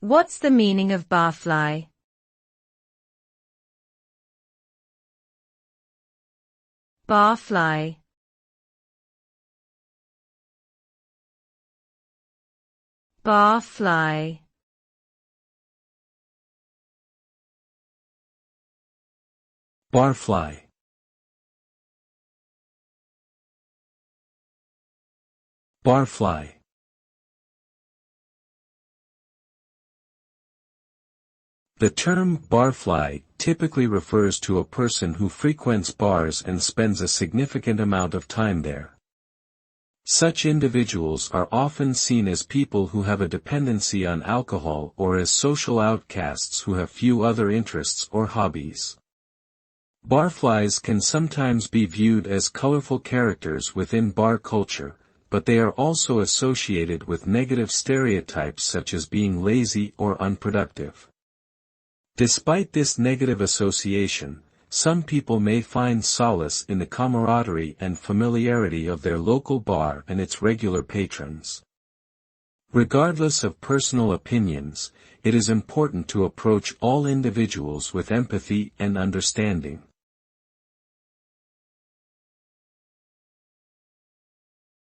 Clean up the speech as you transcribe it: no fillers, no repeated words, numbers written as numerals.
What's the meaning of barfly? Barfly. Barfly. Barfly. Barfly. The term barfly typically refers to a person who frequents bars and spends a significant amount of time there. Such individuals are often seen as people who have a dependency on alcohol or as social outcasts who have few other interests or hobbies. Barflies can sometimes be viewed as colorful characters within bar culture, but they are also associated with negative stereotypes such as being lazy or unproductive. Despite this negative association, some people may find solace in the camaraderie and familiarity of their local bar and its regular patrons. Regardless of personal opinions, it is important to approach all individuals with empathy and understanding.